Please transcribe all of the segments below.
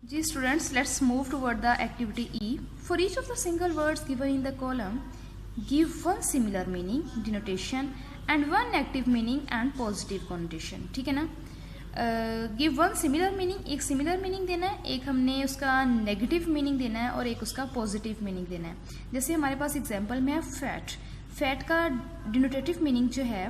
Ji students, let's move toward the activity E. For each of the single words given in the column, give one similar meaning, denotation and one negative meaning and positive connotation. ठीक है ना? Give one similar meaning, एक similar meaning देना है, एक हमने उसका negative meaning देना है और एक उसका पॉजिटिव मीनिंग देना है. जैसे हमारे पास एग्जांपल में है फैट. फैट का डिनोटेटिव मीनिंग जो है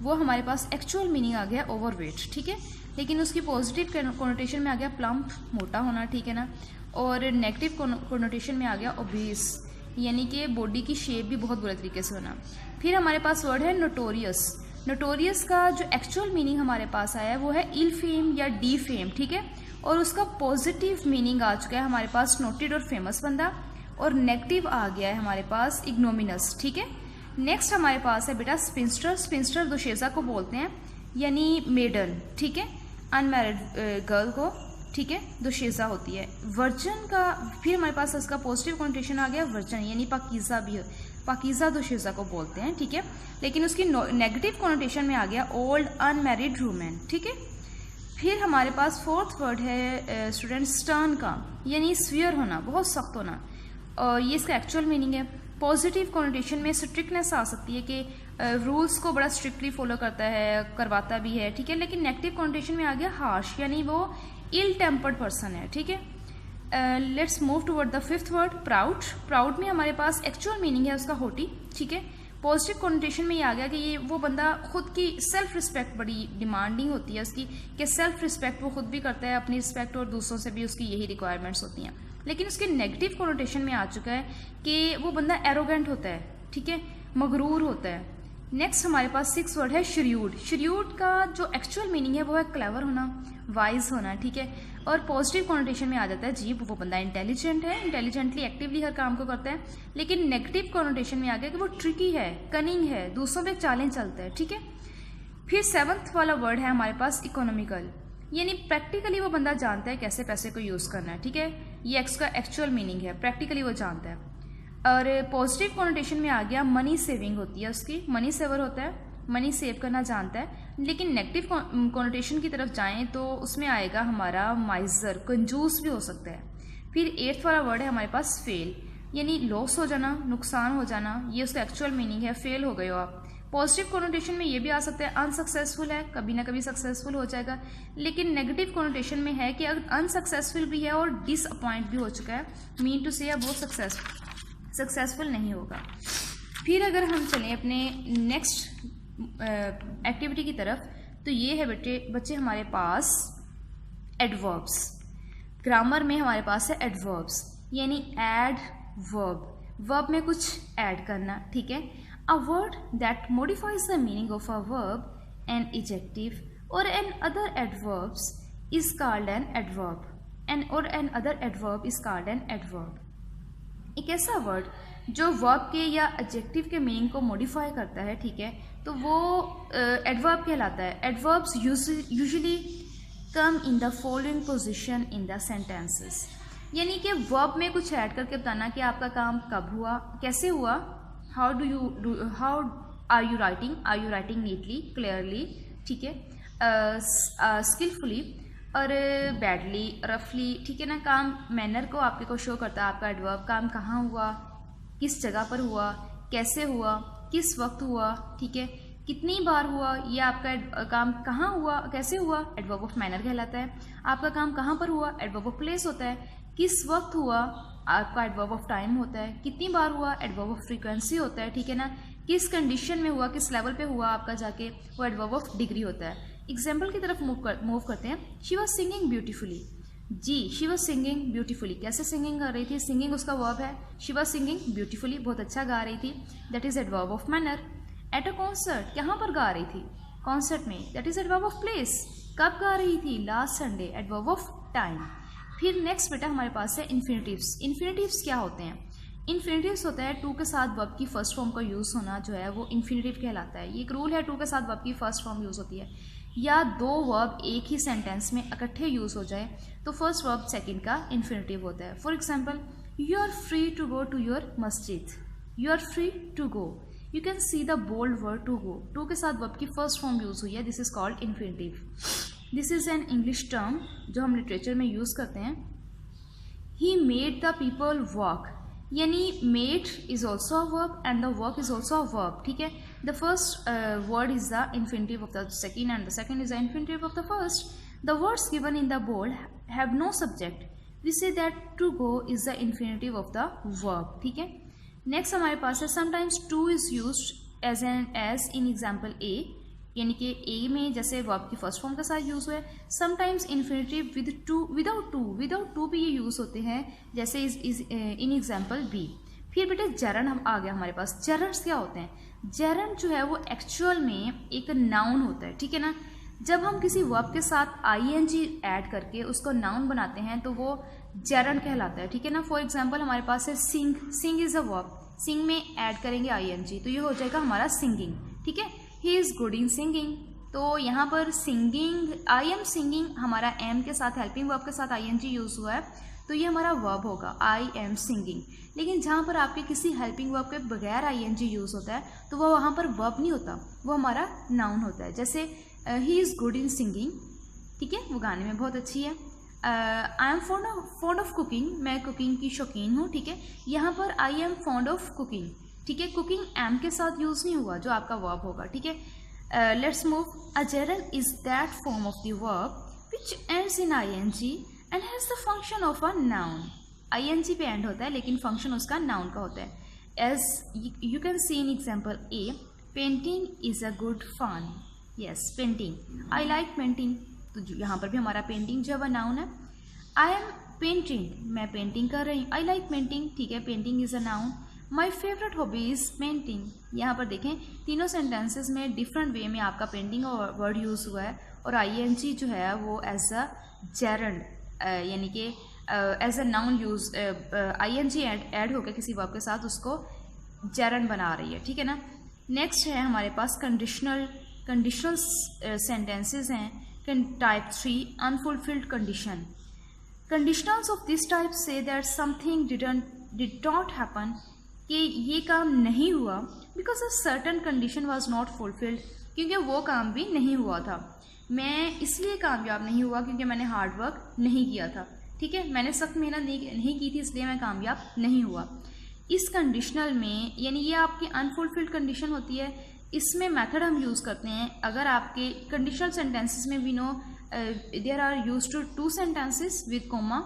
वो हमारे पास एक्चुअल मीनिंग आ गया ओवरवेट. ठीक है, लेकिन उसकी पॉजिटिव कोनोटेशन में आ गया प्लम्प, मोटा होना. ठीक है ना? और नेगेटिव कोनोटेशन में आ गया ओबीस, यानी कि बॉडी की शेप भी बहुत बुरे तरीके से होना. फिर हमारे पास वर्ड है नोटोरियस. नोटोरियस का जो एक्चुअल मीनिंग हमारे पास आया है वो है इल फेम या डी फेम. ठीक है, और उसका पॉजिटिव मीनिंग आ चुका है हमारे पास नोटेड और फेमस बंदा, और नेगेटिव आ गया है हमारे पास इग्नोमिनस. ठीक है, नेक्स्ट हमारे पास है बेटा स्पिंस्टर. स्पिंस्टर दोशेजा को बोलते हैं, यानी मेडन. ठीक है, अनमैरिड गर्ल को. ठीक है, दोशेजा होती है. वर्जन का फिर हमारे पास उसका पॉजिटिव कॉन्टेशन आ गया वर्जन, यानी पाकीज़ा भी, पाकीज़ा दोशेजा को बोलते हैं. ठीक है, लेकिन उसकी नेगेटिव कॉन्टेशन में आ गया ओल्ड अनमैरिड वुमेन. ठीक है, फिर हमारे पास फोर्थ वर्ड है स्टूडेंट स्टर्न का, यानी स्फीयर होना, बहुत सख्त होना. और ये इसका एक्चुअल मीनिंग है. पॉजिटिव कॉन्टेशन में स्ट्रिक्टनेस आ सकती है कि रूल्स को बड़ा स्ट्रिक्टली फॉलो करता है, करवाता भी है. ठीक है, लेकिन नेगेटिव कॉन्टेशन में आ गया हार्श, यानी वो इल टेम्पर्ड पर्सन है. ठीक है, let's move toward the fifth word proud. Proud में हमारे पास एक्चुअल मीनिंग है उसका होटी. ठीक है, पॉजिटिव कॉन्टेशन में ये आ गया कि ये वो बंदा खुद की सेल्फ रिस्पेक्ट बड़ी डिमांडिंग होती है उसकी, कि सेल्फ रिस्पेक्ट वो खुद भी करता है, अपनी रिस्पेक्ट और दूसरों से भी उसकी यही रिक्वायरमेंट्स होती हैं. लेकिन उसके नेगेटिव कॉन्टेशन में आ चुका है कि वो बंदा एरोगेंट होता है. ठीक है, मगरूर होता है. नेक्स्ट हमारे पास सिक्स वर्ड है श्रियूड. श्रियूड का जो एक्चुअल मीनिंग है वो है क्लेवर होना, वाइज होना. ठीक है, और पॉजिटिव कॉन्टेशन में आ जाता है जीप, वो बंदा इंटेलिजेंट है, इंटेलिजेंटली एक्टिवली हर काम को करता है. लेकिन नेगेटिव कॉन्टेशन में आ गया कि वो ट्रिकी है, कनिंग है, दूसरों पे चालें चलता है. ठीक है, फिर सेवंथ वाला वर्ड है हमारे पास इकोनॉमिकल, यानी प्रैक्टिकली वो बंदा जानता है कैसे पैसे को यूज़ करना है. ठीक है, ये इसका एक्चुअल मीनिंग है, प्रैक्टिकली वो जानता है. और पॉजिटिव कॉन्टेशन में आ गया मनी सेविंग होती है उसकी, मनी सेवर होता है, मनी सेव करना जानता है. लेकिन नेगेटिव कॉन्टेशन की तरफ जाएं तो उसमें आएगा हमारा माइजर, कंजूस भी हो सकता है. फिर एट्थ वाला वर्ड है हमारे पास फेल, यानी लॉस हो जाना, नुकसान हो जाना. ये उसका एक्चुअल मीनिंग है, फेल हो गए हो आप. पॉजिटिव कॉन्टेशन में ये भी आ सकता है अनसक्सेसफुल है, कभी ना कभी सक्सेसफुल हो जाएगा. लेकिन नेगेटिव कॉन्टेशन में है कि अगर अनसक्सेसफुल भी है और डिसअपॉइंट भी हो चुका है, मीन टू से अब वो सक्सेसफुल नहीं होगा. फिर अगर हम चलें अपने नेक्स्ट एक्टिविटी की तरफ, तो ये है बच्चे हमारे पास एडवर्ब्स. ग्रामर में हमारे पास है एडवर्ब्स, यानी एड वर्ब, वर्ब में कुछ ऐड करना. ठीक है, a word that modifies the meaning of a verb, an adjective or an other adverbs is called an adverb, or an other adverb is called an adverb. एक ऐसा word जो verb के या एडजेक्टिव के meaning को modify करता है, ठीक है, तो वो एडवर्ब कहलाता है. Adverbs usually come in the following position in the sentences, यानी कि वर्ब में कुछ ऐड करके बताना कि आपका काम कब हुआ, कैसे हुआ. How are you writing? Are you writing neatly, clearly? ठीक है, skillfully और badly, roughly. ठीक है ना, काम मैनर को आपके को शो करता है आपका एडवर्ब. काम कहाँ हुआ, किस जगह पर हुआ, कैसे हुआ, किस वक्त हुआ. ठीक है, कितनी बार हुआ, ये आपका काम कहाँ हुआ, कैसे हुआ, एडवर्ब ऑफ मैनर कहलाता है. आपका काम कहाँ पर हुआ, एडवर्ब ऑफ प्लेस होता है. किस वक्त हुआ, आपका एडवर्ब ऑफ टाइम होता है. कितनी बार हुआ, एडवर्ब ऑफ फ्रीक्वेंसी होता है. ठीक है ना, किस कंडीशन में हुआ, किस लेवल पे हुआ आपका जाके, वो एडवर्ब ऑफ डिग्री होता है. एग्जाम्पल की तरफ मूव करते हैं. She was singing beautifully. जी, शी वॉज सिंगिंग ब्यूटीफुली, कैसे सिंगिंग कर रही थी, सिंगिंग उसका वर्ब है. शी वॉज सिंगिंग ब्यूटीफुली, बहुत अच्छा गा रही थी, that is adverb of manner. At a concert, कहाँ पर गा रही थी, कॉन्सर्ट में, that is adverb of place. कब गा रही थी, last Sunday, adverb of time. फिर नेक्स्ट बेटा हमारे पास है इन्फिनिटिव्स. इन्फिनिटिव्स क्या होते हैं, इन्फिनिटिव्स होता है टू के साथ वर्ब की फर्स्ट फॉर्म का यूज़ होना, जो है वो इन्फिनिटिव कहलाता है. ये एक रूल है, टू के साथ वर्ब की फर्स्ट फॉर्म यूज़ होती है, या दो वर्ब एक ही सेंटेंस में इकट्ठे यूज़ हो जाए तो फर्स्ट वर्ब सेकंड का इन्फिनिटिव होता है. For example, you are free to go to your मस्जिद. You are free to go, you can see the bold word to go. To के साथ वर्ब की फर्स्ट फॉर्म यूज़ हुई है, this is called infinitive. This is an English term जो हम literature में use करते हैं. He made the people walk, यानी made is also a verb and the work is also a verb, ठीक है। The first word is the infinitive of the second and the second is the infinitive of the first. The words given in the bold have no subject, we say that to go is the infinitive of the verb, ठीक है। Next हमारे पास है sometimes to is used as in example A, यानी कि ए में जैसे verb की फर्स्ट फॉर्म के साथ यूज हुआ है। Sometimes infinitive with to, without to भी ये यूज होते हैं, जैसे इन एग्जाम्पल बी। फिर बेटे जरन हम आ गया हमारे पास। जरन्स क्या होते हैं? जरन जो है वो एक्चुअल में एक नाउन होता है, ठीक है ना। जब हम किसी वर्ब के साथ आईएनजी ऐड करके उसको नाउन बनाते हैं तो वो जरन कहलाता है, ठीक है ना। फॉर एग्जाम्पल हमारे पास है सिंग, सिंग इज अ वर्ब, सिंग में ऐड करेंगे आईएनजी तो ये हो जाएगा हमारा सिंगिंग, ठीक है। He is good in singing, तो यहाँ पर सिंगिंग, आई एम सिंगिंग हमारा एम के साथ हेल्पिंग वर्ब के साथ आईएनजी यूज हुआ है तो ये हमारा वर्ब होगा आई एम सिंगिंग। लेकिन जहाँ पर आपके किसी हेल्पिंग वर्ब के बगैर आईएनजी यूज होता है तो वो वहाँ पर वर्ब नहीं होता, वो हमारा नाउन होता है। जैसे he is good in singing, ठीक है, वो गाने में बहुत अच्छी है। I am fond of cooking, मैं कुकिंग की शौकीन हूँ, ठीक है। यहाँ पर I am fond of cooking, ठीक है, कुकिंग एम के साथ यूज नहीं हुआ जो आपका वर्ब होगा, ठीक है। Let's move. A gerund is that form of the verb which ends in ING and has the function of a noun. ING पे एंड होता है लेकिन फंक्शन उसका नाउन का होता है। As you can see in example A, painting is a good fun, yes painting, I like painting, तो यहाँ पर भी हमारा पेंटिंग जो है नाउन है। आई एम पेंटिंग, मैं पेंटिंग कर रही हूँ, आई लाइक पेंटिंग, ठीक है, painting is a noun. My favourite hobby is painting, यहाँ पर देखें तीनों सेंटेंसेस में डिफरेंट वे में आपका पेंटिंग और वर्ड यूज हुआ है और आईएनजी जो है वो एज अ जेरंड यानी कि as a noun use, ING add होकर किसी वर्ब के साथ उसको जेरंड बना रही है, ठीक है ना। नेक्स्ट है हमारे पास कंडीशनल सेंटेंसेस हैं type 3 unfulfilled condition. Conditionals of this type say that something did not happen, कि ये काम नहीं हुआ because a certain condition was not fulfilled, क्योंकि वो काम भी नहीं हुआ था। मैं इसलिए कामयाब नहीं हुआ क्योंकि मैंने हार्ड वर्क नहीं किया था, ठीक है, मैंने सख्त मेहनत नहीं की थी इसलिए मैं कामयाब नहीं हुआ। इस कंडीशनल में यानी ये आपकी अनफुलफिल्ड कंडीशन होती है, इसमें मेथड हम यूज़ करते हैं। अगर आपके कंडीशनल सेंटेंसेस में we know there are used two sentences with comma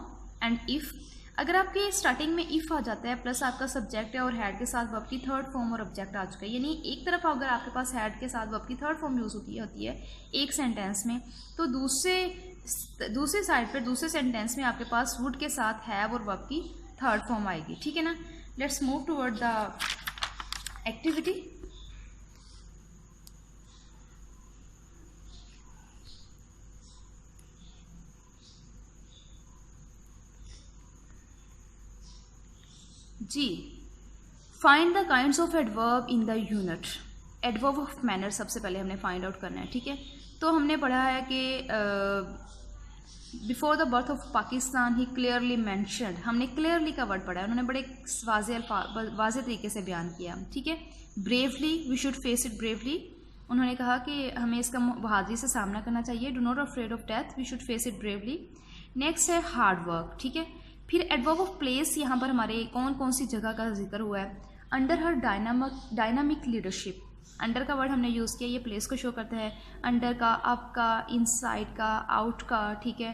and if. अगर आपके स्टार्टिंग में इफ़ आ जाता है प्लस आपका सब्जेक्ट है और हैड के साथ वर्ब की थर्ड फॉर्म और ऑब्जेक्ट आ चुका है, यानी एक तरफ अगर आपके पास हैड के साथ वर्ब की थर्ड फॉर्म यूज़ होती है एक सेंटेंस में, तो दूसरे साइड पर दूसरे सेंटेंस में आपके पास वुड के साथ हैव और वर्ब की थर्ड फॉर्म आएगी, ठीक है ना। Let's move toward the activity. जी, find the kinds of adverb in the unit. Adverb of manner सबसे पहले हमने फाइंड आउट करना है, ठीक है। तो हमने पढ़ा है कि before the birth of Pakistan he clearly mentioned, हमने क्लियरली का वर्ड पढ़ा है, उन्होंने बड़े वाज़ेह तरीके से बयान किया, ठीक है। Bravely, we should face it bravely, उन्होंने कहा कि हमें इसका बहादुरी से सामना करना चाहिए। Do not afraid of death, we should face it bravely. Next है हार्ड वर्क, ठीक है। फिर एडवर्ब ऑफ प्लेस, यहाँ पर हमारे कौन कौन सी जगह का जिक्र हुआ है। Under her dynamic leadership, under का वर्ड हमने यूज़ किया, ये प्लेस को शो करता है। अंडर का, अप का, इनसाइड का, आउट का, ठीक है,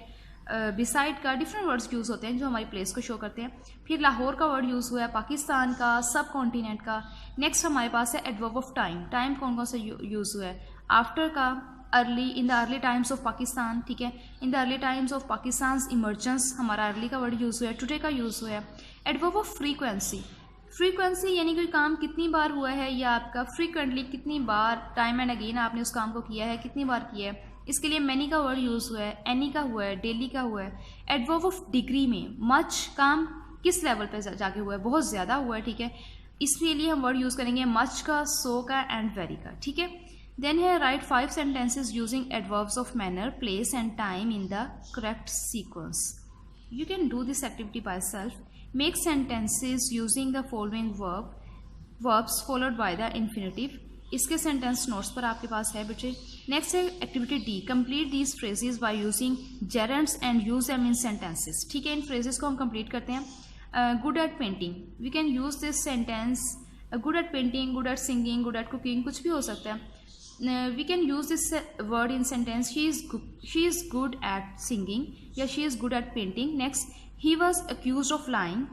बिसाइड का, डिफरेंट वर्ड्स यूज़ होते हैं जो हमारी प्लेस को शो करते हैं। फिर लाहौर का वर्ड यूज़ हुआ है, पाकिस्तान का, सब कॉन्टिनेंट का। नेक्स्ट हमारे पास है एडवर्ब ऑफ टाइम, टाइम कौन कौन सा यूज़ हुआ है। आफ्टर का, early, in the early times of Pakistan, ठीक है, in the early times of Pakistan emergence, हमारा अर्ली का वर्ड यूज़ हुआ है। टुडे का यूज़ हुआ है। एडवर्ब ऑफ फ्रीक्वेंसी, फ्रीक्वेंसी यानी कोई काम कितनी बार हुआ है या आपका फ्रीक्वेंटली कितनी बार, टाइम एंड अगेन आपने उस काम को किया है, कितनी बार किया है, इसके लिए मैनी का वर्ड यूज़ हुआ है, एनी का हुआ है, डेली का हुआ है। एडवर्ब ऑफ डिग्री में, मच काम किस लेवल पे जाके हुआ है, बहुत ज़्यादा हुआ है, ठीक है, इसके लिए हम वर्ड यूज़ करेंगे मच का, सो का एंड वेरी का, ठीक है। देन है right 5 sentences using adverbs of manner, place and time in the correct sequence. You can do this activity by yourself. Make sentences using the following verbs followed by the infinitive. इसके sentence notes पर आपके पास है बच्चे। Next है activity D, complete these phrases by using gerunds and use them in sentences. ठीक है, इन फ्रेजेस को हम कंप्लीट करते हैं। Good at painting, we can use this sentence. Good at painting, good at singing, good at cooking, कुछ भी हो सकता है। We can use this word in sentence, she is good at singing या she is good at painting. Next, he was accuse of lying,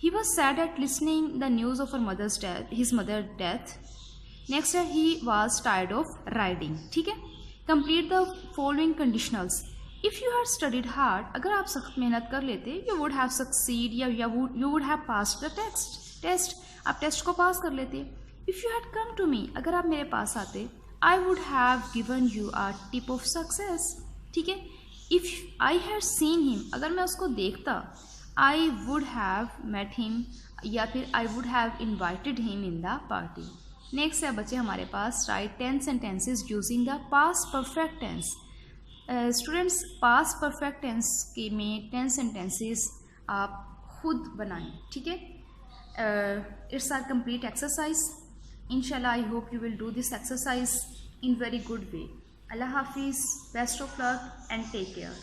he was sad at listening the news of his mother's death. Next है he was tired of riding. ठीक है, complete the following conditionals. If you had studied hard, अगर आप सख्त मेहनत कर लेते, you would have succeed या you would have passed the test. आप टेस्ट को पास कर लेते. If you had come to me, अगर आप मेरे पास आते, I would have given you a tip of success. ठीक है, if I had seen him, अगर मैं उसको देखता, I would have met him या फिर I would have invited him in the party. Next है बच्चे हमारे पास, write 10 sentences using the past perfect tense. Students past perfect tense के में 10 sentences आप खुद बनाएं. ठीक है, it's our complete exercise. Inshallah, I hope you will do this exercise in very good way. Allah Hafiz, best of luck and take care.